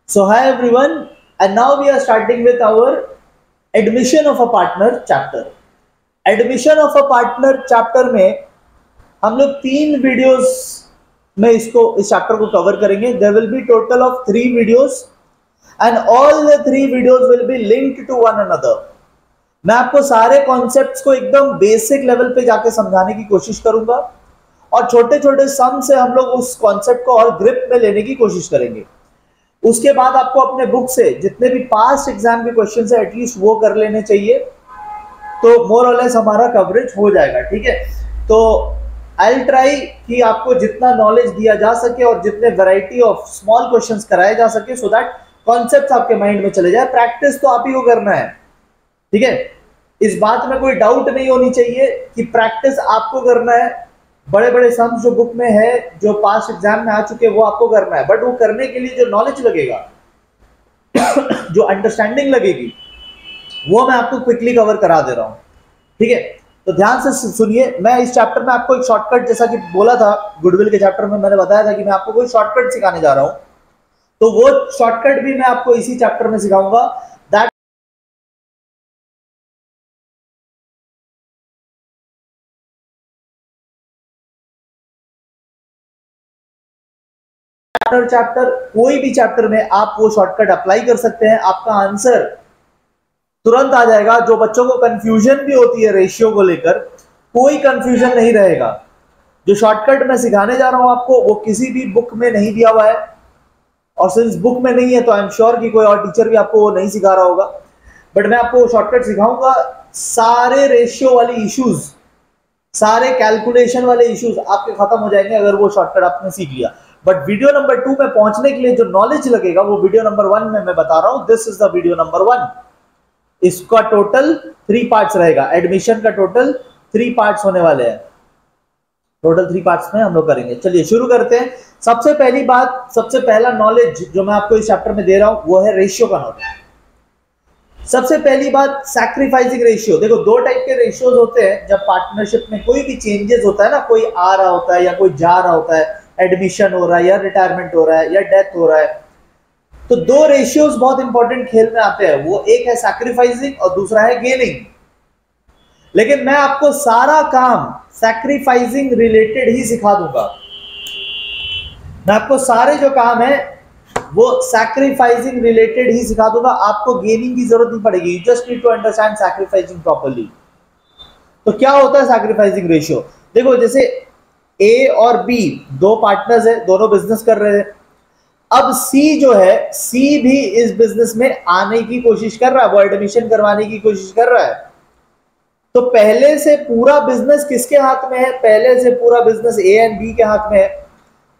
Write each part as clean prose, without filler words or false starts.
So hi everyone, and now we are starting with our admission of a partner chapter. Admission of a partner chapter में हम लोग 3 videos में इस chapter को cover करेंगे. There will be total of 3 videos and all the 3 videos will be linked to one another. मैं आपको सारे कॉन्सेप्ट्स को एकदम बेसिक लेवल पे जाके समझाने की कोशिश करूंगा और छोटे छोटे सम से हम लोग उस कॉन्सेप्ट को और ग्रिप में लेने की कोशिश करेंगे. उसके बाद आपको अपने बुक से जितने भी पास्ट एग्जाम के क्वेश्चन है एटलीस्ट वो कर लेने चाहिए, तो मोर और लेस हमारा कवरेज हो जाएगा. ठीक है, तो आई ट्राई कि आपको जितना नॉलेज दिया जा सके और जितने वैरायटी ऑफ स्मॉल क्वेश्चंस कराए जा सके सो दैट कॉन्सेप्ट आपके माइंड में चले जाए. प्रैक्टिस तो आप ही को करना है. ठीक है, इस बात में कोई डाउट नहीं होनी चाहिए कि प्रैक्टिस आपको करना है. बड़े बड़े सम्स जो बुक में है, जो पास्ट एग्जाम में आ चुके हैं, वो आपको करना है. बट वो करने के लिए जो नॉलेज लगेगा जो अंडरस्टैंडिंग लगेगी, वो मैं आपको क्विकली कवर करा दे रहा हूं. ठीक है, तो ध्यान से सुनिए. मैं इस चैप्टर में आपको एक शॉर्टकट, जैसा कि बोला था गुडविल के चैप्टर में मैंने बताया था कि मैं आपको कोई शॉर्टकट सिखाने जा रहा हूं, तो वो शॉर्टकट भी मैं आपको इसी चैप्टर में सिखाऊंगा. दैट चैप्टर कोई भी चैप्टर में आप वो शॉर्टकट अप्लाई कर सकते हैं. आपका आंसर तुरंत आ जाएगा. जो बच्चों को कंफ्यूजन भी होती है रेशियो को लेकर, कोई कंफ्यूजन नहीं रहेगा. जो शॉर्टकट मैं सिखाने जा रहा हूं आपको, वो किसी भी बुक में नहीं दिया हुआ है, और सिंस बुक में नहीं है तो आई एम श्योर कि कोई और टीचर भी आपको वो नहीं सिखा रहा होगा. बट मैं आपको शॉर्टकट सिखाऊंगा. सारे रेशियो वाले इश्यूज, सारे कैलकुलेशन वाले इश्यूज आपके खत्म हो जाएंगे अगर वो शॉर्टकट आपने सीख लिया. बट वीडियो नंबर 2 में पहुंचने के लिए जो नॉलेज लगेगा वो वीडियो नंबर 1 में मैं बता रहा हूं. This is the video number 1. इसका टोटल 3 पार्ट्स रहेगा. एडमिशन का टोटल 3 पार्ट्स होने वाले हैं. टोटल 3 पार्ट्स में हम लोग करेंगे. चलिए शुरू करते हैं. सबसे पहली बात, सबसे पहला नॉलेज जो मैं आपको इस चैप्टर में दे रहा हूं वो है रेशियो का नॉलेज. सबसे पहली बात, सैक्रिफाइसिंग रेशियो. देखो, 2 टाइप के रेशियोज होते हैं. जब पार्टनरशिप में कोई भी चेंजेस होता है ना, कोई आ रहा होता है या कोई जा रहा होता है, एडमिशन हो रहा है या रिटायरमेंट हो रहा है या डेथ हो रहा है, तो 2 रेशियोज बहुत इंपॉर्टेंट खेल में आते हैं. वो एक है सैक्रिफाइसिंग और दूसरा है गेनिंग. लेकिन मैं आपको सारा काम सैक्रिफाइसिंग रिलेटेड ही सिखा दूंगा. मैं आपको सारे जो काम है वो सैक्रिफाइसिंग रिलेटेड ही सिखा दूंगा. आपको गेनिंग की जरूरत नहीं पड़ेगी. You just need to understand sacrificing properly. तो क्या होता है सैक्रिफाइसिंग रेशियो? देखो, जैसे ए और बी 2 पार्टनर्स है, दोनों बिजनेस कर रहे हैं. अब सी जो है, सी भी इस बिजनेस में आने की कोशिश कर रहा है, वो एडमिशन करवाने की कोशिश कर रहा है. तो पहले से पूरा बिजनेस किसके हाथ में है? पहले से पूरा बिजनेस ए एंड बी के हाथ में है.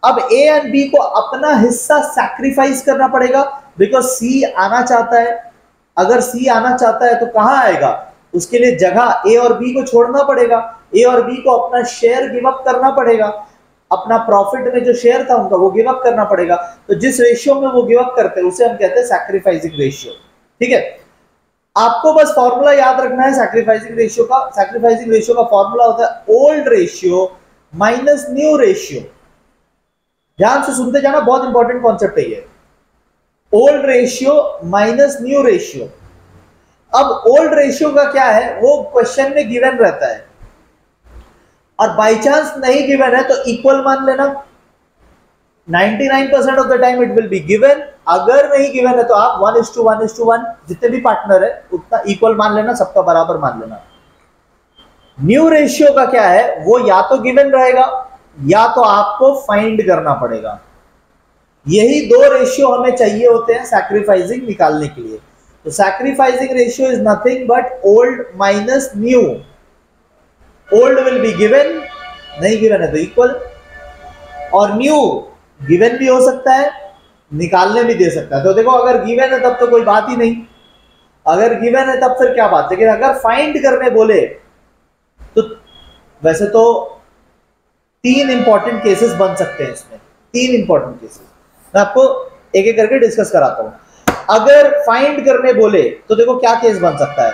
अब ए एंड बी को अपना हिस्सा सैक्रिफाइस करना पड़ेगा, बिकॉज सी आना चाहता है. अगर सी आना चाहता है तो कहां आएगा? उसके लिए जगह ए और बी को छोड़ना पड़ेगा. ए और बी को अपना शेयर गिव अप करना पड़ेगा. अपना प्रॉफिट में जो शेयर था उनका, वो गिव अप करना पड़ेगा. तो जिस रेशियो में वो गिव अप करते हैं उसे हम कहते हैं सैक्रिफाइसिंग रेशियो. ठीक है, आपको बस फॉर्मूला याद रखना है सैक्रिफाइसिंग रेशियो का. सैक्रिफाइसिंग रेशियो का फॉर्मूला होता है old ratio minus new ratio. ध्यान से सुनते जाना, बहुत इंपॉर्टेंट कॉन्सेप्ट है ये. Old ratio minus new ratio. अब ओल्ड रेशियो का क्या है? वो क्वेश्चन में गिवन रहता है, और बाय चांस नहीं गिवन है तो इक्वल मान लेना. 99% of the time it will be given. अगर नहीं गिवन है तो आप 1:1:1 जितने भी पार्टनर है उतना इक्वल मान लेना, सबका बराबर मान लेना. न्यू रेशियो का क्या है? वो या तो गिवन रहेगा या तो आपको फाइंड करना पड़ेगा. यही 2 रेशियो हमें चाहिए होते हैं सैक्रिफाइसिंग निकालने के लिए. तो sacrificing ratio is nothing but old minus new. Old will be given, नहीं गिवन है तो इक्वल, और न्यू गिवन भी हो सकता है, निकालने भी दे सकता है. तो देखो, अगर गिवन है तब तो कोई बात ही नहीं. अगर गिवन है तब फिर क्या बात. लेकिन अगर फाइंड करने बोले तो वैसे तो 3 इंपॉर्टेंट केसेस बन सकते हैं इसमें. 3 इंपॉर्टेंट केसेस मैं आपको एक एक करके डिस्कस कराता हूं. अगर फाइंड करने बोले तो देखो क्या केस बन सकता है.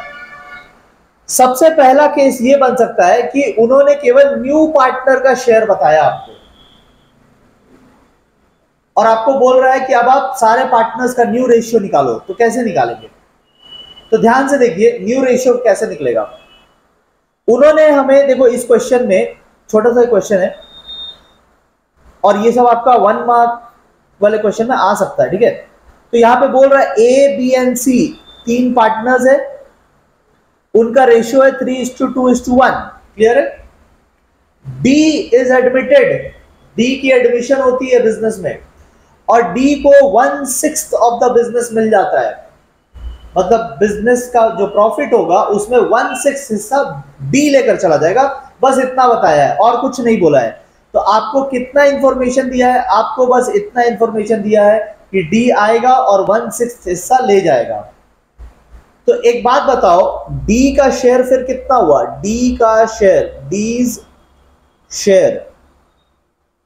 सबसे पहला केस ये बन सकता है कि उन्होंने केवल न्यू पार्टनर का शेयर बताया आपको. और आपको बोल रहा है कि अब आप सारे पार्टनर्स का न्यू रेशियो निकालो, तो कैसे निकालेंगे? तो ध्यान से देखिए न्यू रेशियो कैसे निकलेगा। उन्होंने हमें, देखो इस क्वेश्चन में छोटा सा क्वेश्चन है और ये सब आपका 1 मार्क वाले क्वेश्चन में आ सकता है, ठीक है। तो यहां पे बोल रहा है A B and C 3 partners है, उनका रेशियो है 3:2:1, क्लियर है। डी इज एडमिटेड, डी की एडमिशन होती है बिजनेस में और डी को 1/6 ऑफ द बिजनेस मिल जाता है, मतलब बिजनेस का जो प्रॉफिट होगा उसमें 1/6 हिस्सा डी लेकर चला जाएगा। बस इतना बताया है और कुछ नहीं बोला है। तो आपको कितना इंफॉर्मेशन दिया है? आपको बस इतना इंफॉर्मेशन दिया है कि डी आएगा और 1/6 हिस्सा ले जाएगा। तो एक बात बताओ, डी का शेयर फिर कितना हुआ? डी का शेयर, डीज शेयर,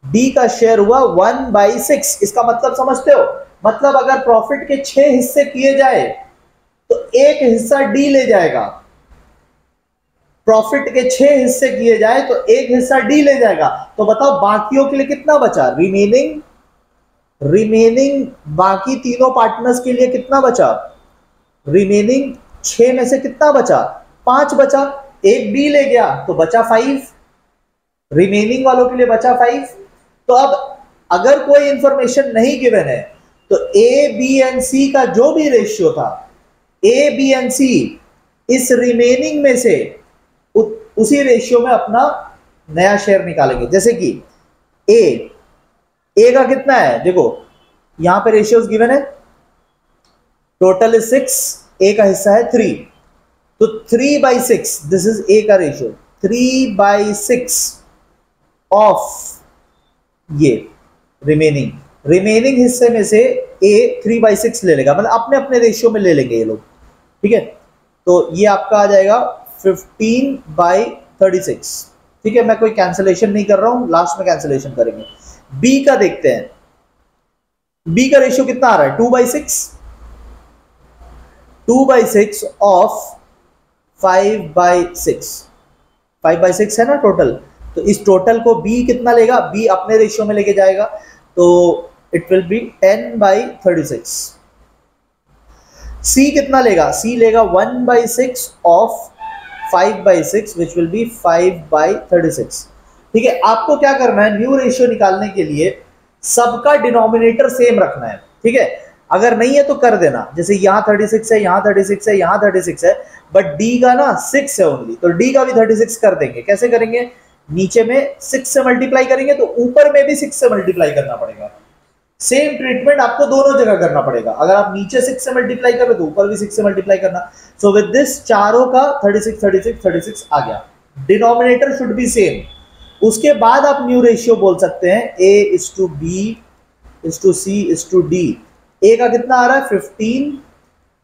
डी का शेयर हुआ 1/6। इसका मतलब समझते हो? मतलब अगर प्रॉफिट के 6 हिस्से किए जाए तो एक हिस्सा डी ले जाएगा। प्रॉफिट के 6 हिस्से किए जाए तो एक हिस्सा डी ले जाएगा। तो बताओ बाकियों के लिए कितना बचा? रिमेनिंग बाकी तीनों पार्टनर्स के लिए कितना बचा? रिमेनिंग 6 में से कितना बचा? 5 बचा। एक डी ले गया तो बचा 5, रिमेनिंग वालों के लिए बचा 5। तो अब अगर कोई इंफॉर्मेशन नहीं गिवन है तो ए बी एंड सी का जो भी रेशियो था, ए बी एंड सी इस रिमेनिंग में से उसी रेशियो में अपना नया शेयर निकालेंगे। जैसे कि ए का कितना है? देखो यहां पे रेशियोज गिवन है, टोटल इज 6, ए का हिस्सा है 3, तो 3/6 दिस इज ए का रेशियो, 3/6 ऑफ ये रिमेनिंग हिस्से में से ए 3/6 ले लेगा, मतलब अपने अपने रेशियो में ले लेंगे ये लोग, ठीक है। तो ये आपका आ जाएगा 15/36, ठीक है। मैं कोई कैंसिलेशन नहीं कर रहा हूं, लास्ट में कैंसिलेशन करेंगे। बी का देखते हैं, बी का रेशियो कितना आ रहा है? 2/6 ऑफ 5/6, 5/6 है ना टोटल। तो इस टोटल को बी कितना लेगा? बी अपने रेशियो में लेके जाएगा, तो इट विल बी 10/36। सी कितना लेगा? सी लेगा 1/6 ऑफ 5/6 विच विल बी 5/36, ठीक है। आपको क्या करना है? न्यू रेशियो निकालने के लिए सबका डिनोमिनेटर सेम रखना है, ठीक है। अगर नहीं है तो कर देना, जैसे यहां 36 है, यहां 36 है, यहां 36 है, बट डी का ना 6 है ओनली, तो डी का भी 36 कर देंगे। कैसे करेंगे? नीचे में 6 से मल्टीप्लाई करेंगे तो ऊपर में भी 6 से मल्टीप्लाई करना पड़ेगा। सेम ट्रीटमेंट आपको दोनों जगह करना पड़ेगा। अगर आप नीचे 6 से मल्टीप्लाई कर रहे हो तो ऊपर भी 6 से मल्टीप्लाई करना। सो विद दिस चारों का 36 36 36 आ गया। Denominator should be same. उसके बाद आप न्यू रेशियो बोल सकते हैं A:B:C:D। ए का कितना आ रहा है? 15,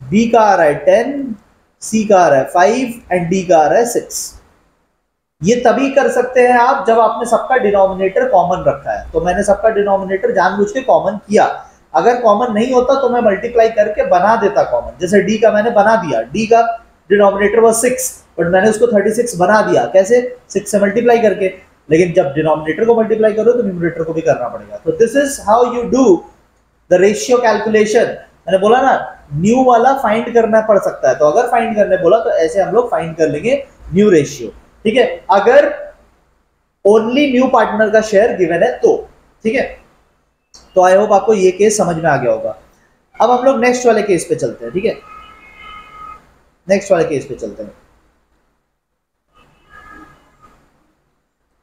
बी का आ रहा है 10, सी का आ रहा है 5 एंड डी का आ रहा है 6। ये तभी कर सकते हैं आप जब आपने सबका डिनोमिनेटर कॉमन रखा है। तो मैंने सबका डिनोमिनेटर जानबूझ के कॉमन किया। अगर कॉमन नहीं होता तो मैं मल्टीप्लाई करके बना देता कॉमन। जैसे डी का मैंने बना दिया, डी का डिनोमिनेटर वाज 6 बट मैंने उसको 36 बना दिया। कैसे? 6 से मल्टीप्लाई करके। लेकिन जब डिनोमिनेटर को मल्टीप्लाई करो तो न्यूमरेटर को भी करना पड़ेगा। तो this is how you do the ratio calculation. मैंने बोला ना न्यू वाला फाइंड करना पड़ सकता है, तो अगर फाइंड करने बोला तो ऐसे हम लोग फाइंड कर लेंगे न्यू रेशियो, ठीक है। अगर ओनली न्यू पार्टनर का शेयर गिवन है तो, ठीक है। तो आई होप आपको ये केस समझ में आ गया होगा। अब हम लोग नेक्स्ट वाले केस पे चलते हैं, ठीक है। नेक्स्ट वाले केस पे चलते हैं।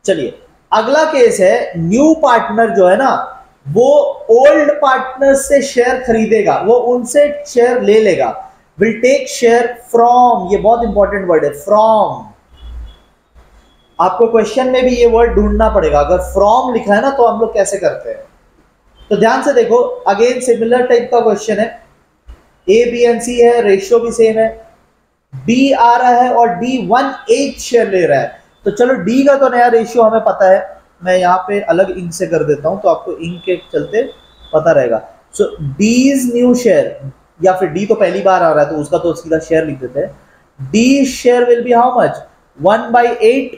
चलिए अगला केस है, न्यू पार्टनर जो है ना वो ओल्ड पार्टनर से शेयर खरीदेगा, वो उनसे शेयर ले लेगा। विल टेक शेयर फ्रॉम, ये बहुत इंपॉर्टेंट वर्ड है, फ्रॉम। आपको क्वेश्चन में भी ये वर्ड ढूंढना पड़ेगा। अगर फ्रॉम लिखा है ना तो हम लोग कैसे करते हैं, तो ध्यान से देखो। अगेन सिमिलर टाइप का क्वेश्चन है, ए बी एंड सी है, रेशियो भी सेम है, बी आ रहा है और डी 1/8 शेयर ले रहा है। तो चलो डी का तो नया रेशियो हमें पता है, मैं यहाँ पे अलग इंक से कर देता हूं तो आपको इंक के चलते पता रहेगा। सो डीज न्यू शेयर, या फिर डी तो पहली बार आ रहा है तो उसका तो सीधा शेयर लिख देते हैं। D share will be how much? 1/8,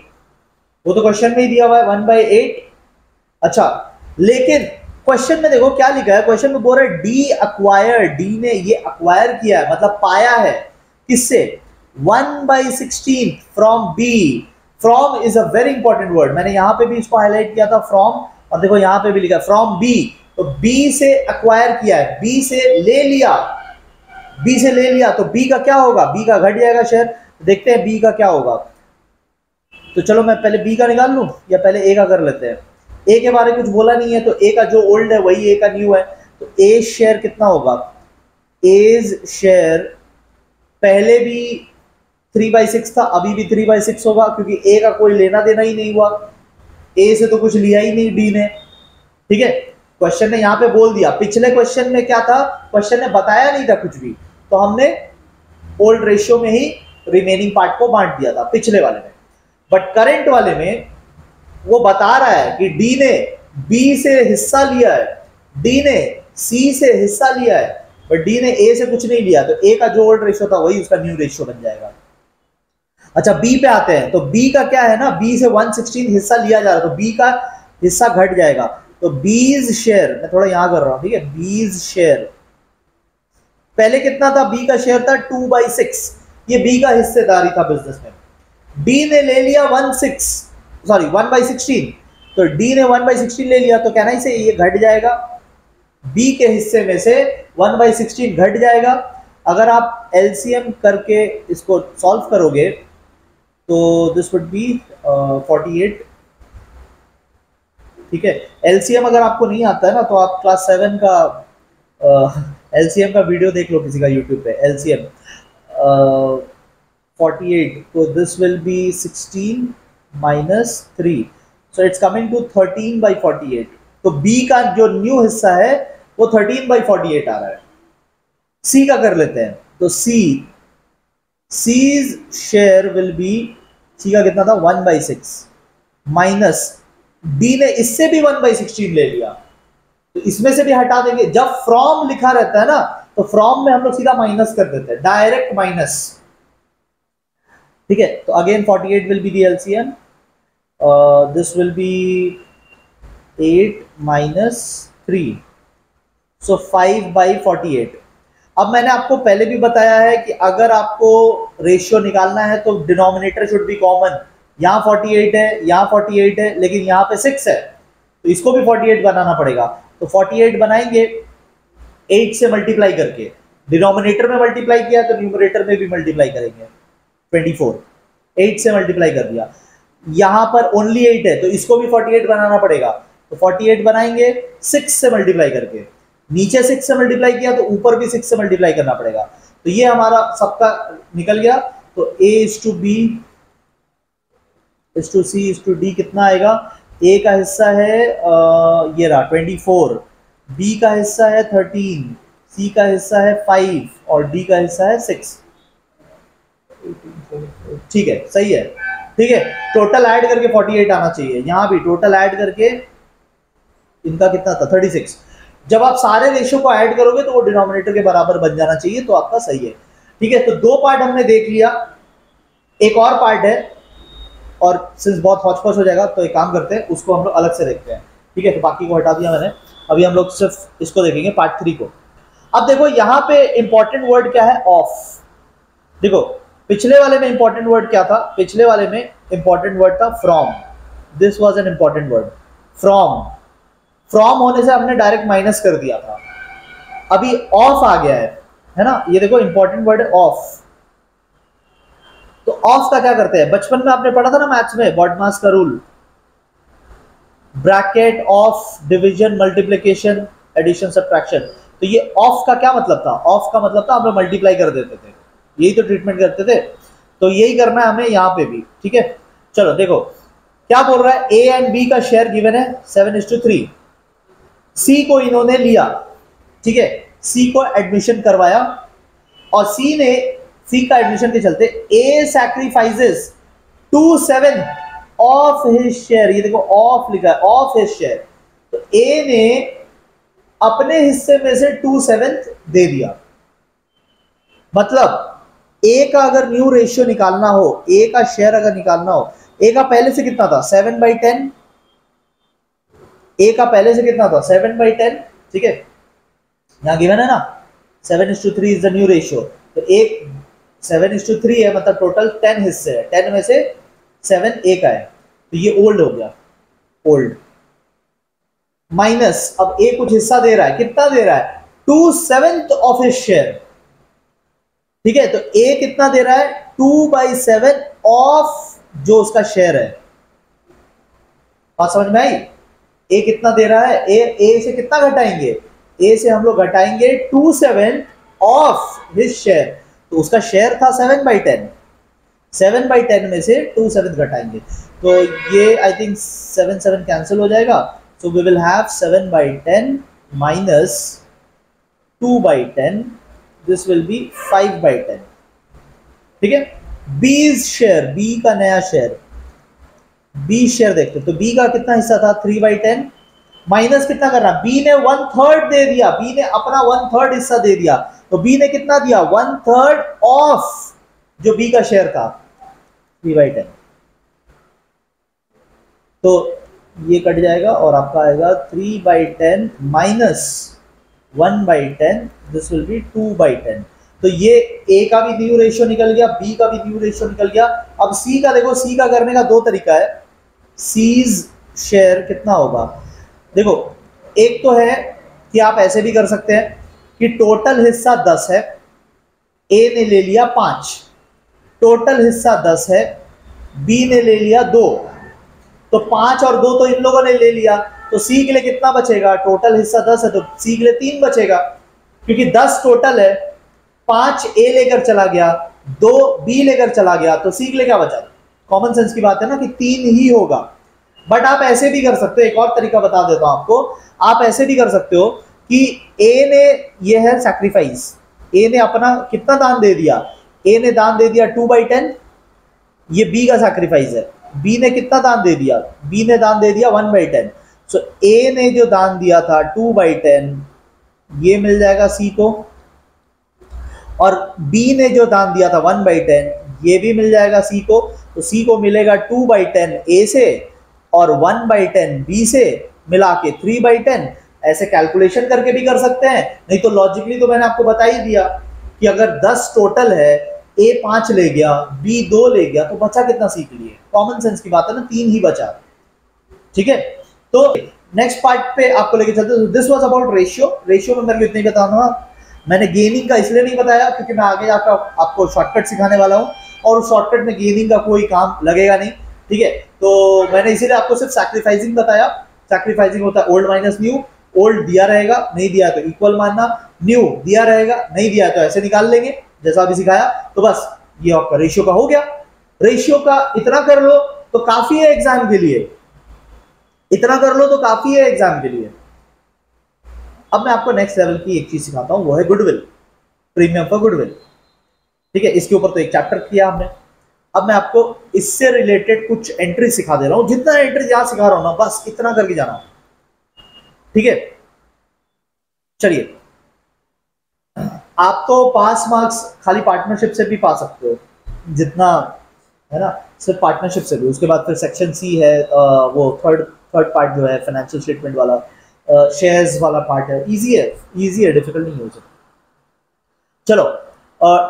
वो तो क्वेश्चन में ही दिया हुआ है 1/8। अच्छा, लेकिन क्वेश्चन में देखो क्या लिखा है, क्वेश्चन में बोल रहा है डी अक्वायर, डी ने ये अक्वायर किया है, मतलब पाया है, किससे? 1/16 from B. From is a very important word, मैंने यहां पे भी इसको हाईलाइट किया था फ्रॉम, और देखो यहां पे भी लिखा फ्रॉम बी, तो बी से अक्वायर किया है, बी से ले लिया, बी से ले लिया, तो बी का क्या होगा? बी का घट जाएगा शेयर। देखते हैं बी का क्या होगा। तो चलो मैं पहले बी का निकाल लूं या पहले ए का कर लेते हैं। ए के बारे में कुछ बोला नहीं है, तो ए का जो ओल्ड है वही ए का न्यू है, तो ए शेयर कितना होगा? एज शेयर पहले भी 3/6 था, अभी भी 3/6 होगा, क्योंकि ए का कोई लेना देना ही नहीं हुआ, ए से तो कुछ लिया ही नहीं डी ने। ठीक है, क्वेश्चन ने यहां पे बोल दिया। पिछले क्वेश्चन में क्या था? क्वेश्चन ने बताया नहीं था कुछ भी, तो हमने ओल्ड रेशियो में ही रिमेनिंग पार्ट को बांट दिया था पिछले वाले में। बट करंट वाले में वो बता रहा है कि डी ने बी से हिस्सा लिया है, डी ने सी से हिस्सा लिया है, बट डी ने ए से कुछ नहीं लिया, तो ए का जो ओल्ड रेशियो था वही उसका न्यू रेशियो बन जाएगा। अच्छा बी पे आते हैं, तो बी का क्या है ना, बी से 1/16 हिस्सा लिया जा रहा है, तो बी का हिस्सा घट जाएगा, तो बीज शेयर, मैं थोड़ा यहां कर रहा हूं, ठीक है, बीज शेयर पहले कितना था? बी का शेयर था 2/6, ये बी का हिस्सेदारी था बिजनेस में। डी ने ले लिया 1/16, तो डी ने 1/16 ले लिया, तो कहना ही से ये घट जाएगा, बी के हिस्से में से 1/16 घट जाएगा। अगर आप एलसीएम करके इसको सॉल्व करोगे तो दिस वुड बी 48। ठीक है, एलसीएम अगर आपको नहीं आता है ना, तो आप क्लास 7 का एलसीएम का वीडियो देख लो किसी का यूट्यूब पे, एलसीएम 48, तो this will be 16 - 3, so it's coming to 13/48। तो बी का जो न्यू हिस्सा है वो 13/48 आ रहा है। सी का कर लेते हैं, तो सीज शेयर विल बी, सी का कितना था? 1/6 माइनस, डी ने इससे भी 1/16 ले लिया, तो इसमें से भी हटा देंगे। जब फ्रॉम लिखा रहता है ना, तो फ्रॉम में हम लोग सीधा माइनस कर देते हैं, डायरेक्ट माइनस। ठीक है, तो again 48 will be the LCM, this will B 8 - 3, सो 5/48। अब मैंने आपको पहले भी बताया है कि अगर आपको रेशियो निकालना है तो डिनोमिनेटर शुड बी कॉमन। यहाँ 48 है, यहाँ 48 है, लेकिन यहाँ पे 6 है, तो इसको भी 48 बनाना पड़ेगा। तो 48 बनाएंगे 8 से मल्टीप्लाई करके, डिनोमिनेटर में मल्टीप्लाई किया तो न्यूमरेटर में भी मल्टीप्लाई करेंगे, 24, 8 से मल्टीप्लाई कर दिया। यहाँ पर ओनली 8 है, तो इसको भी 48 बनाना पड़ेगा, तो 48 बनाएंगे 6 से मल्टीप्लाई करके, नीचे 6 से मल्टीप्लाई किया तो ऊपर भी 6 से मल्टीप्लाई करना पड़ेगा। तो ये हमारा सबका निकल गया। तो a to b to c to d कितना आएगा? a का हिस्सा है ये रहा 24, b का हिस्सा है 13, c का हिस्सा है 5 और d का हिस्सा है 6। ठीक है, सही है। ठीक है, टोटल ऐड करके 48 आना चाहिए, यहां भी टोटल ऐड करके इनका कितना था? 36। जब आप सारे रेशियो को ऐड करोगे तो वो डिनोमिनेटर के बराबर बन जाना चाहिए, तो आपका सही है। ठीक है, तो 2 पार्ट हमने देख लिया, एक और पार्ट है, और सिंस बहुत हौच-पौच हो जाएगा तो एक काम करते हैं, उसको हम लोग अलग से देखते हैं। ठीक है, तो बाकी को हटा दिया मैंने, अभी हम लोग सिर्फ इसको देखेंगे, पार्ट 3 को। अब देखो यहाँ पे इंपॉर्टेंट वर्ड क्या है? ऑफ। देखो पिछले वाले में इंपॉर्टेंट वर्ड क्या था? पिछले वाले में इंपॉर्टेंट वर्ड था from, this was an important word, from. From होने से हमने डायरेक्ट माइनस कर दिया था, अभी ऑफ आ गया है ना, ये देखो इंपॉर्टेंट वर्ड है ऑफ। तो ऑफ का क्या करते हैं? बचपन में आपने पढ़ा था ना मैथ्स में, बॉडमास का rule, bracket of, division, multiplication, addition, subtraction. तो ये ऑफ का क्या मतलब था? ऑफ का मतलब था हम लोग मल्टीप्लाई कर देते थे, यही तो ट्रीटमेंट करते थे, तो यही करना है हमें यहाँ पे भी। ठीक है, चलो देखो क्या बोल रहा है, ए एंड बी का शेयर गिवन है 7:3, सी को इन्होंने लिया, ठीक है, सी को एडमिशन करवाया, और सी का एडमिशन के चलते ए सैक्रिफाइसेस 2/7 ऑफ हिज शेयर, ये देखो ऑफ लिखा है, ऑफ हिज शेयर, तो ए ने अपने हिस्से में से 2/7 दे दिया। मतलब ए का अगर न्यू रेशियो निकालना हो, ए का शेयर अगर निकालना हो, ए का पहले से कितना था? 7/10, ए का पहले से कितना था 7/10, ठीक है, यहाँ गिवन है ना 7:3 इज द न्यू रेशियो, तो एक 7:3 है, मतलब टोटल 10 हिस्से है, 10 में से 7 ए का है, तो ये ओल्ड हो गया, ओल्ड माइनस, अब ए कुछ हिस्सा दे रहा है, कितना दे रहा है 2/7 ऑफ हिज शेयर, ठीक है, तो ए कितना दे रहा है 2/7 ऑफ जो उसका शेयर है, बात समझ में आई, ए कितना दे रहा है, ए से कितना घटाएंगे, ए से हम लोग घटाएंगे 2/7 ऑफ हिज शेयर, तो उसका शेयर था 7/10, 7/10 में से 2/7 घटाएंगे, तो ये आई थिंक 7/7 कैंसिल हो जाएगा, so we will have 7/10 minus 2/10, this will be 5/10, ठीक है। बी शेयर, बी का नया शेयर, बी शेयर देखते, तो बी का कितना हिस्सा था 3/10, माइनस कितना करना, बी ने 1/3 दे दिया, बी ने अपना 1/3 हिस्सा दे दिया, तो बी ने कितना दिया 1/3 ऑफ जो बी का शेयर था 3/10, तो ये कट जाएगा और आपका आएगा 3/10 माइनस 1/10, दिस विल बी 2/10, तो ये ए का भी न्यू रेशियो निकल गया, बी का भी न्यू रेशियो निकल गया। अब सी का देखो, सी का करने का दो तरीका है, सीज शेयर कितना होगा, देखो एक तो है कि आप ऐसे भी कर सकते हैं कि टोटल हिस्सा 10 है, ए ने ले लिया 5, टोटल हिस्सा 10 है, बी ने ले लिया 2, तो 5 और 2 तो इन लोगों ने ले लिया, तो सी के लिए कितना बचेगा, टोटल हिस्सा 10 है तो सी के लिए 3 बचेगा, क्योंकि 10 टोटल है, 5 ए लेकर चला गया, 2 बी लेकर चला गया, तो सी के लिए क्या बचा, कॉमन सेंस की बात है ना कि 3 ही होगा। बट आप ऐसे भी कर सकते हो, एक और तरीका बता देता हूं आपको, आप ऐसे भी कर सकते हो कि ए ने, ये है सैक्रिफाइस, ए ने अपना कितना दान दे दिया, ए ने दान दे दिया 2/10, ये बी का सैक्रिफाइस है, बी ने कितना दान दे दिया, बी ने दान दे दिया 1/10, सो ए ने जो दान दिया था 2/10 ये मिल जाएगा सी को, और बी ने जो दान दिया था 1/10 ये भी मिल जाएगा सी को, तो सी को मिलेगा 2/10 ए से और 1/10 बी से, मिला के 3/10, ऐसे कैलकुलेशन करके भी कर सकते हैं, नहीं तो लॉजिकली तो मैंने आपको बता ही दिया कि अगर 10 टोटल है, ए 5 ले गया, बी 2 ले गया, तो बचा कितना सी के लिए, कॉमन सेंस की बात है ना, 3 ही बचा, ठीक है। तो नेक्स्ट पार्ट पे आपको लेके चलते हैं, this was about ratio, ratio में मैं इतना ही बताऊंगा, मैंने गेनिंग का इसलिए नहीं बताया क्योंकि मैं आगे जाकर आपको शॉर्टकट सिखाने वाला हूं, और उस शॉर्टकट में गेनिंग का कोई काम लगेगा नहीं, ठीक है, तो मैंने इसीलिए आपको सिर्फ सैक्रिफाइसिंग बताया, सैक्रिफाइसिंग होता है ओल्ड माइनस न्यू, ओल्ड दिया रहेगा, नहीं दिया तो इक्वल मानना, न्यू दिया रहेगा, नहीं दिया तो ऐसे निकाल लेंगे जैसा अभी सिखाया, तो बस ये आपका रेशियो का हो गया। रेशियो का इतना कर लो तो काफी है एग्जाम के लिए, इतना कर लो तो काफी है एग्जाम के लिए। अब मैं आपको नेक्स्ट लेवल की एक चीज सिखाता हूं, वो है गुडविल, प्रीमियम फॉर गुडविल, ठीक है, इसके ऊपर तो एक चैप्टर किया हमने, अब मैं आपको इससे रिलेटेड कुछ एंट्री सिखा दे रहा हूं, जितना एंट्री यहां सिखा रहा हूं ना बस इतना करके जाना, ठीक है। चलिए, आप तो पास मार्क्स खाली पार्टनरशिप से भी पा सकते हो, जितना है ना, सिर्फ पार्टनरशिप से भी, उसके बाद फिर सेक्शन सी है, वो थर्ड पार्ट जो है फाइनेंशियल स्टेटमेंट वाला, शेयर्स वाला पार्ट है, इजी है, डिफिकल्ट नहीं हो सकता। चलो,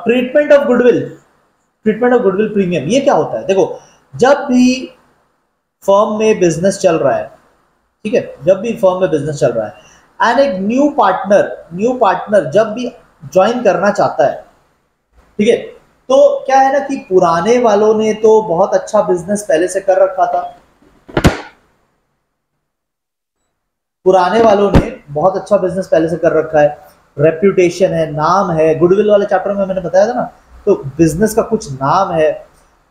treatment of goodwill, treatment of goodwill premium, ये क्या होता है, देखो जब भी फर्म में बिजनेस चल रहा है, ठीक है, जब भी फर्म में बिजनेस चल रहा है एंड एक न्यू पार्टनर जब भी ज्वाइन करना चाहता है, ठीक है, तो क्या है ना कि पुराने वालों ने तो बहुत अच्छा बिजनेस पहले से कर रखा था, पुराने वालों ने बहुत अच्छा बिजनेस पहले से कर रखा है, रेप्यूटेशन है, नाम है, गुडविल वाले चैप्टर में मैंने बताया था ना, तो बिजनेस का कुछ नाम है।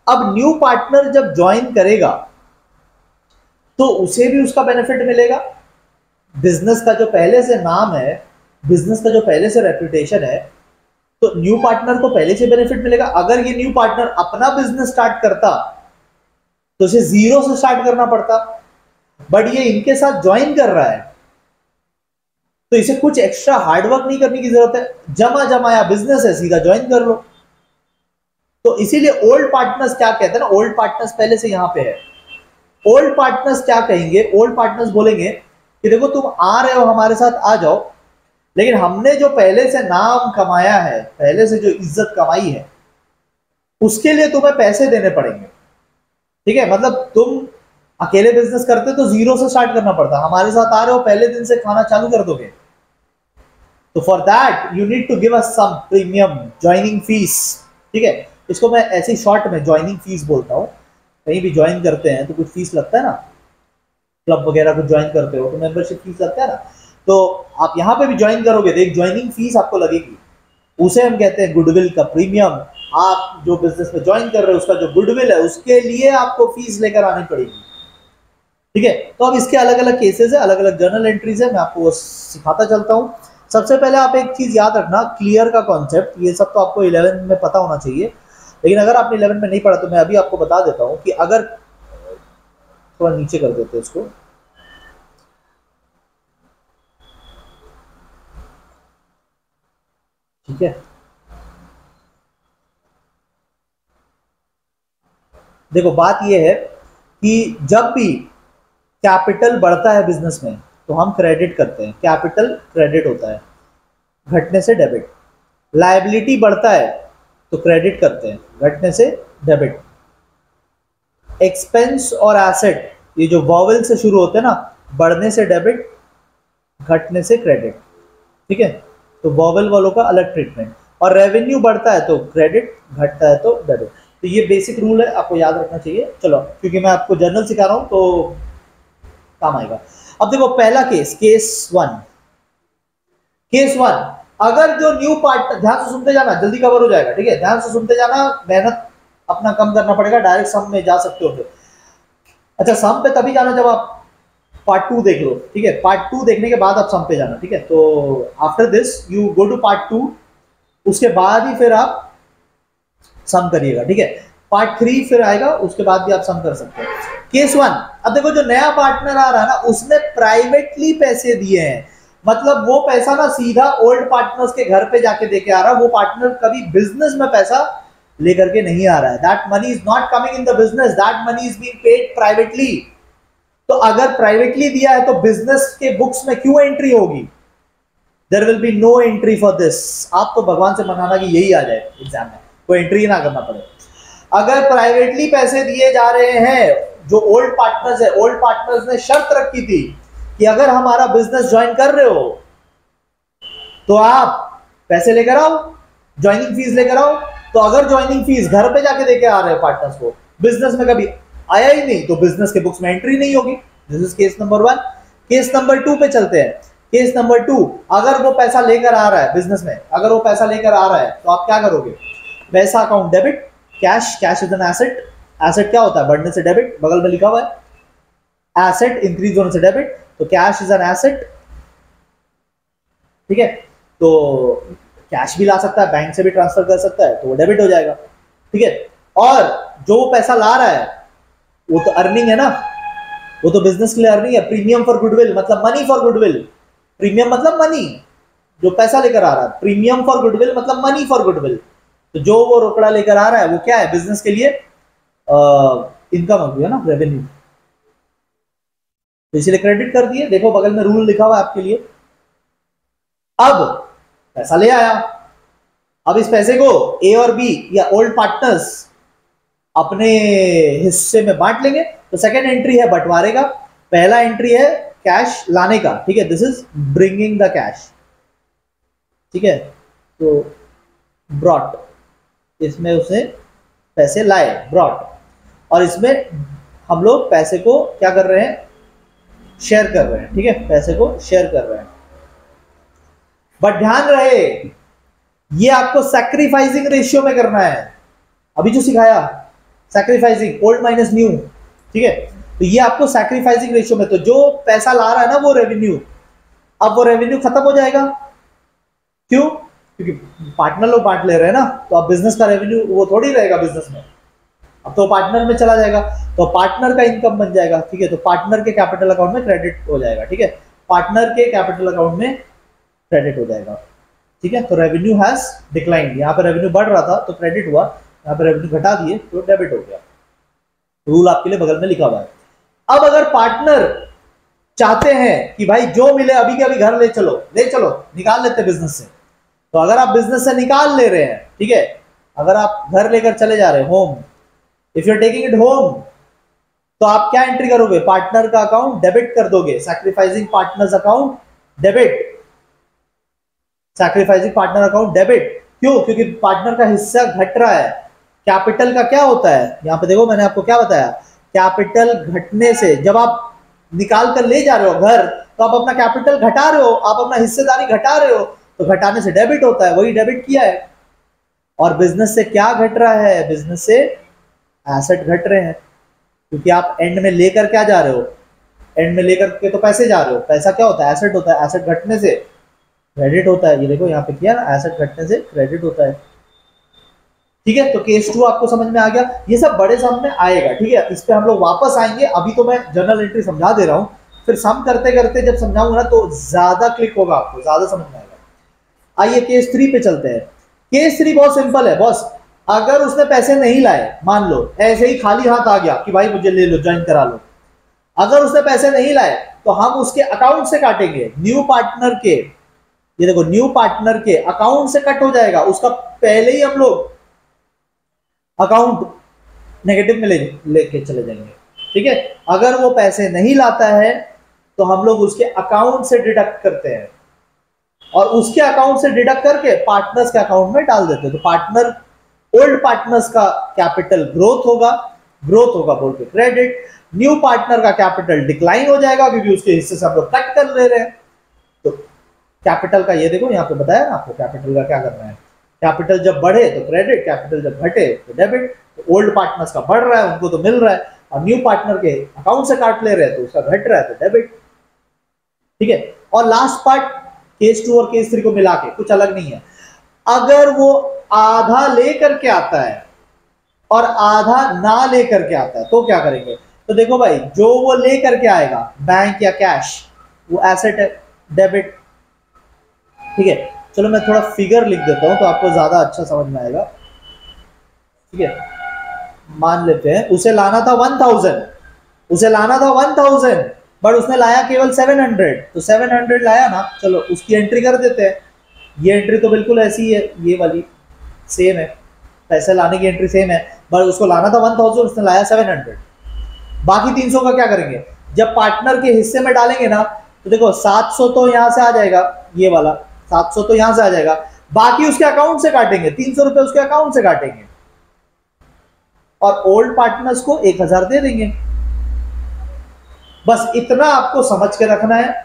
अब न्यू पार्टनर जब ज्वाइन करेगा तो उसे भी उसका बेनिफिट मिलेगा, बिजनेस का जो पहले से नाम है, बिजनेस का जो पहले से रेप्यूटेशन है, तो न्यू पार्टनर को पहले से बेनिफिट मिलेगा। अगर ये न्यू पार्टनर अपना बिजनेस स्टार्ट करता तो उसे जीरो से स्टार्ट करना पड़ता, बट ये इनके साथ ज्वाइन कर रहा है तो इसे कुछ एक्स्ट्रा हार्डवर्क नहीं करने की जरूरत है, जमा जमाया बिजनेस है, सीधा ज्वाइन कर लो। तो इसीलिए ओल्ड पार्टनर्स क्या कहते हैं ना, ओल्ड पार्टनर्स पहले से यहां पे है, ओल्ड पार्टनर्स क्या कहेंगे, ओल्ड पार्टनर्स बोलेंगे कि देखो तुम आ रहे हो हमारे साथ, आ जाओ, लेकिन हमने जो पहले से नाम कमाया है, पहले से जो इज्जत कमाई है, उसके लिए तुम्हें पैसे देने पड़ेंगे। ठीक है, मतलब तुम अकेले बिजनेस करते तो जीरो से स्टार्ट करना पड़ता, हमारे साथ आ रहे हो पहले दिन से खाना चालू कर दोगे, तो for that you need to give us some premium joining fees. ठीक है, इसको मैं ऐसे शॉर्ट में ज्वाइनिंग फीस बोलता हूँ। कहीं भी ज्वाइन करते हैं तो कुछ फीस लगता है ना, क्लब वगैरह कुछ ज्वाइन करते हो तो मेंबरशिप फीस लगता है ना, तो आप यहाँ पे भी ज्वाइन करोगे तो एक ज्वाइनिंग फीस आपको लगेगी, उसे हम कहते हैं गुडविल का प्रीमियम। आप जो बिजनेस में ज्वाइन कर रहे हो उसका जो गुडविल है उसके लिए आपको फीस लेकर आनी पड़ेगी। ठीक है, तो अब इसके अलग अलग केसेस है, अलग अलग जर्नल एंट्रीज है, मैं आपको वो सिखाता चलता हूँ। सबसे पहले आप एक चीज याद रखना, क्लियर का कॉन्सेप्ट, ये सब तो आपको 11 में पता होना चाहिए, लेकिन अगर आपने 11 में नहीं पढ़ा तो मैं अभी आपको बता देता हूँ कि अगर थोड़ा नीचे कर देते हैं इसको, ठीक है। देखो बात यह है कि जब भी कैपिटल बढ़ता है बिजनेस में तो हम क्रेडिट करते हैं, कैपिटल क्रेडिट होता है, घटने से डेबिट। लायबिलिटी बढ़ता है तो क्रेडिट करते हैं, घटने से डेबिट। एक्सपेंस और एसेट, ये जो वॉवेल से शुरू होते हैं ना, बढ़ने से डेबिट, घटने से क्रेडिट। ठीक है, तो वॉवेल वालों का अलग ट्रीटमेंट। और रेवेन्यू बढ़ता है तो क्रेडिट, घटता है तो डेबिट। तो ये बेसिक रूल है, आपको याद रखना चाहिए। चलो, क्योंकि मैं आपको जर्नल सिखा रहा हूं तो काम आएगा। अब देखो पहला केस, केस वन, अगर जो न्यू पार्टनर, ध्यान से सुनते जाना, जल्दी कवर हो जाएगा, ठीक है, ध्यान से सुनते जाना, मेहनत अपना कम करना पड़ेगा, डायरेक्ट सम में जा सकते हो फिर। अच्छा, सम पे तभी जाना जब आप पार्ट 2 देख लो, ठीक है, पार्ट 2 देखने के बाद आप सम पे जाना। ठीक है, तो after this you go to part 2, उसके बाद ही फिर आप सम करिएगा। ठीक है, पार्ट 3 फिर आएगा, उसके बाद भी आप सम कर सकते हैं। केस 1, अब देखो जो नया पार्टनर आ रहा है ना, उसने प्राइवेटली पैसे दिए हैं, मतलब वो पैसा ना सीधा ओल्ड पार्टनर्स के घर पे जाके देके आ रहा है, वो पार्टनर कभी बिजनेस में पैसा लेकर के नहीं आ रहा है। That money is not coming in the business, that money is being paid privately. तो अगर प्राइवेटली दिया है तो बिजनेस के बुक्स में क्यों एंट्री होगी? There will be no entry for this. आप तो भगवान से मनाना कि यही आ जाए एग्जाम में, कोई एंट्री ना करना पड़े। अगर प्राइवेटली पैसे दिए जा रहे हैं, जो ओल्ड पार्टनर्स है, ओल्ड पार्टनर्स ने शर्त रखी थी कि अगर हमारा बिजनेस ज्वाइन कर रहे हो तो आप पैसे लेकर आओ, ज्वाइनिंग फीस लेकर आओ। तो अगर ज्वाइनिंग फीस घर पे जाके देके आ रहे हैं पार्टनर्स को, बिजनेस में कभी आया ही नहीं, तो बिजनेस के बुक्स में एंट्री नहीं होगी। This is case number 1। Case number 2 पे चलते हैं। केस नंबर 2, अगर वो पैसा लेकर आ रहा है बिजनेस में, अगर वो पैसा लेकर आ रहा है तो आप क्या करोगे? पैसा account debit, cash, cash is an asset. Asset क्या होता है? बढ़ने से डेबिट, बगल में लिखा हुआ है। एसेट इंक्रीज होने से डेबिट, तो कैश इज एन एसेट। ठीक है, तो कैश भी ला सकता है, बैंक से भी ट्रांसफर कर सकता है, तो वो डेबिट हो जाएगा। ठीक है, और जो वो पैसा ला रहा है वो तो अर्निंग है ना, वो तो बिजनेस के लिए अर्निंग है। प्रीमियम फॉर गुडविल मतलब मनी फॉर गुडविल। प्रीमियम मतलब मनी, जो पैसा लेकर आ रहा है। प्रीमियम फॉर गुडविल मतलब मनी फॉर गुडविल। तो जो वो रोकड़ा लेकर आ रहा है वो क्या है? बिजनेस के लिए इनकम होगी, है ना, रेवेन्यू। तो इसलिए क्रेडिट कर दिए। देखो बगल में रूल लिखा हुआ है आपके लिए। अब पैसा ले आया, अब इस पैसे को ए और बी या ओल्ड पार्टनर्स अपने हिस्से में बांट लेंगे। तो सेकेंड एंट्री है बंटवारे का, पहला एंट्री है कैश लाने का। ठीक है, this is bringing the cash. ठीक है, तो ब्रॉट, इसमें उसने पैसे लाए, ब्रॉट, और इसमें हम लोग पैसे को क्या कर रहे हैं? शेयर कर रहे हैं। ठीक है, पैसे को शेयर कर रहे हैं। बट ध्यान रहे, ये आपको सैक्रिफाइसिंग रेशियो में करना है। अभी जो सिखाया सैक्रिफाइसिंग, ओल्ड माइनस न्यू। ठीक है, तो ये आपको सैक्रिफाइसिंग रेशियो में, तो जो पैसा ला रहा है ना वो रेवेन्यू, अब वो रेवेन्यू खत्म हो जाएगा। क्यों? क्योंकि पार्टनर लोग बांट ले रहे हैं ना, तो अब बिजनेस का रेवेन्यू वो थोड़ी रहेगा बिजनेस में, अब तो पार्टनर में चला जाएगा, तो पार्टनर का इनकम बन जाएगा। ठीक है, तो पार्टनर के कैपिटल अकाउंट में क्रेडिट हो जाएगा। ठीक है, पार्टनर के कैपिटल अकाउंट में क्रेडिट हो जाएगा। ठीक है, तो रेवेन्यू हैज डिक्लाइंड। यहाँ पर रेवेन्यू बढ़ रहा था तो क्रेडिट हुआ, यहाँ पर रेवेन्यू घटा दिए तो डेबिट हो गया। रूल आपके लिए बगल में लिखा हुआ है। अब अगर पार्टनर चाहते हैं कि भाई जो मिले अभी के अभी घर ले चलो, निकाल लेते बिजनेस से। तो अगर आप बिजनेस से निकाल ले रहे हैं, ठीक है, अगर आप घर लेकर चले जा रहे हैं home, if you are taking it home, तो आप क्या एंट्री करोगे? पार्टनर का अकाउंट डेबिट कर दोगे, sacrificing partners account debit, sacrificing partner account debit. क्यों? क्योंकि पार्टनर का हिस्सा घट रहा है। कैपिटल का क्या होता है, यहां पे देखो मैंने आपको क्या बताया, कैपिटल घटने से, जब आप निकाल कर ले जा रहे हो घर, तो आप अपना कैपिटल घटा रहे हो, आप अपना हिस्सेदारी घटा रहे हो, तो घटाने से डेबिट होता है, वही डेबिट किया है। और बिजनेस से क्या घट रहा है? बिजनेस से एसेट घट रहे हैं, क्योंकि आप एंड में लेकर क्या जा रहे हो? एंड में लेकर के तो पैसे जा रहे हो। पैसा क्या होता है? एसेट होता है। एसेट घटने से क्रेडिट होता है। ये देखो यहाँ पे किया ना, एसेट घटने से क्रेडिट होता है। ठीक है, तो केस 2 आपको समझ में आ गया। ये सब बड़े सम में आएगा, ठीक है, इस पे हम लोग वापस आएंगे। अभी तो मैं जर्नल एंट्री समझा दे रहा हूं, फिर सम करते करते जब समझाऊंगा ना तो ज्यादा क्लिक होगा, आपको ज्यादा समझ में आएगा। आइए केस 3 पे चलते हैं। केस 3 बहुत सिंपल है बॉस। अगर उसने पैसे नहीं लाए, मान लो ऐसे ही खाली हाथ आ गया कि भाई मुझे ले लो, ज्वाइन करा लो, अगर उसने पैसे नहीं लाए तो हम उसके अकाउंट से काटेंगे, न्यू पार्टनर के, ये देखो न्यू पार्टनर के अकाउंट से कट हो जाएगा, उसका पहले ही हम लोग अकाउंट नेगेटिव में लेके चले जाएंगे। ठीक है, अगर वो पैसे नहीं लाता है तो हम लोग उसके अकाउंट से डिडक्ट करते हैं, और उसके अकाउंट से डिडक्ट करके पार्टनर्स के अकाउंट में डाल देते हैं। तो पार्टनर, ओल्ड पार्टनर्स का कैपिटल ग्रोथ होगा बोल के क्रेडिट, न्यू पार्टनर का कैपिटल डिक्लाइन हो जाएगा क्योंकि उसके हिस्से से हम लोग कट कर ले रहे हैं। तो कैपिटल का ये देखो यहाँ पे बताया ना आपको, कैपिटल का क्या करना है। कैपिटल जब बढ़े तो क्रेडिट, कैपिटल जब घटे तो डेबिट। तो ओल्ड पार्टनर्स का बढ़ रहा है, उनको तो मिल रहा है, और न्यू पार्टनर के अकाउंट से काट ले रहे हैं तो उसका घट रहा है तो डेबिट। ठीक है, और लास्ट पार्ट केस 2 और केस 3 को मिला के, कुछ अलग नहीं है। अगर वो आधा लेकर के आता है और आधा ना लेकर के आता है तो क्या करेंगे? तो देखो भाई, जो वो लेकर के आएगा बैंक या कैश, वो एसेट है, डेबिट। ठीक है, चलो मैं थोड़ा फिगर लिख देता हूं तो आपको ज्यादा अच्छा समझ में आएगा। ठीक है, मान लेते हैं उसे लाना था 1000, बट उसने लाया केवल 700, तो 700 लाया ना, चलो उसकी एंट्री कर देते हैं। ये एंट्री तो बिल्कुल ऐसी ही है, ये वाली सेम है, पैसे लाने की एंट्री सेम है, बट उसको लाना था 1000, उसने लाया 700। बाकी 300 का क्या करेंगे? जब पार्टनर के हिस्से में डालेंगे ना, तो देखो 700 तो यहां से आ जाएगा, ये वाला 700 तो यहां से आ जाएगा, बाकी उसके अकाउंट से काटेंगे, 300 रुपए उसके अकाउंट से काटेंगे, और ओल्ड पार्टनर्स को 1000 दे देंगे। बस इतना आपको समझ के रखना है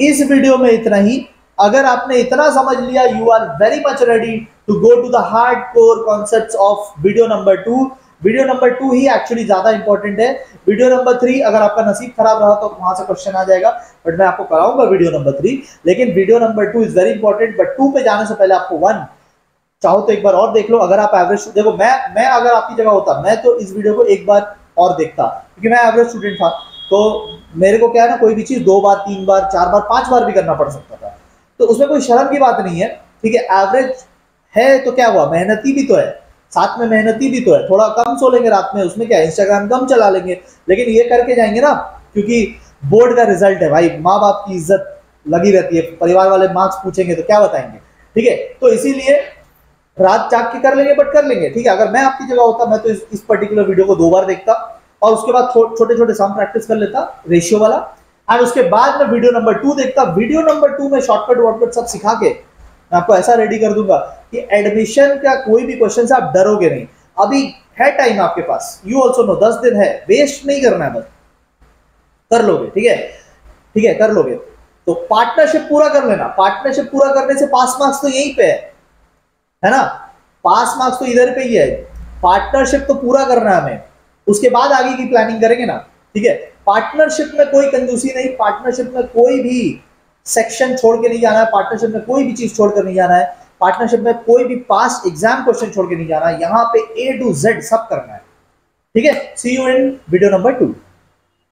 इस वीडियो में, इतना ही। अगर आपने इतना समझ लिया, you are very much ready to go to the hardcore concepts of video number 2। Video number 2 ही एक्चुअली ज्यादा इंपॉर्टेंट है। वीडियो नंबर 3 अगर आपका नसीब खराब रहा तो वहां से क्वेश्चन आ जाएगा, बट मैं आपको कराऊंगा वीडियो नंबर 3। लेकिन video number 2 is very important. But 2 पे जाने से पहले आपको 1 चाहो तो एक बार और देख लो। अगर आप एवरेज देखो, मैं अगर आपकी जगह होता, मैं तो इस वीडियो को एक बार और देखता, क्योंकि मैं एवरेज स्टूडेंट था, तो मेरे को क्या है ना, कोई भी चीज 2 बार 3 बार 4 बार 5 बार भी करना पड़ सकता था, तो उसमें कोई शर्म की बात नहीं है। ठीक है, एवरेज है तो क्या हुआ, मेहनती भी तो है, साथ में मेहनती भी तो है। थोड़ा कम सो लेंगे रात में, उसमें क्या, इंस्टाग्राम कम चला लेंगे, लेकिन ये करके जाएंगे ना, क्योंकि बोर्ड का रिजल्ट है भाई, माँ बाप की इज्जत लगी रहती है, परिवार वाले मार्क्स पूछेंगे तो क्या बताएंगे। ठीक है, तो इसीलिए रात जाग के कर लेंगे, बट कर लेंगे। ठीक है, अगर मैं आपकी जगह होता, मैं तो इस पर्टिकुलर वीडियो को 2 बार देखता, और उसके बाद छोटे छोटे सम प्रैक्टिस कर लेता रेशियो वाला, एंड उसके बाद मैं वीडियो नंबर 2 देखता। वीडियो नंबर 2 में शॉर्टकट वॉर्टकट सब सिखा के मैं आपको ऐसा रेडी कर दूंगा कि एडमिशन का कोई भी क्वेश्चन से आप डरोगे नहीं। अभी है टाइम आपके पास, यू ऑल्सो नो, 10 दिन है, वेस्ट नहीं करना है, बस कर लोगे। ठीक है, ठीक है, कर लोगे। तो पार्टनरशिप पूरा कर लेना। पार्टनरशिप पूरा करने से पास मार्क्स तो यहीं पे है ना, पास मार्क्स तो इधर पे ही है। पार्टनरशिप तो पूरा करना है हमें, उसके बाद आगे की प्लानिंग करेंगे ना। ठीक है, पार्टनरशिप में कोई कंजूसी नहीं, पार्टनरशिप में कोई भी सेक्शन छोड़ के नहीं जाना है, पार्टनरशिप में कोई भी चीज छोड़ कर नहीं जाना है, पार्टनरशिप में कोई भी पास एग्जाम क्वेश्चन छोड़ के नहीं जाना है। यहाँ पे A to Z सब करना है। ठीक है, सी यू इन वीडियो नंबर 2।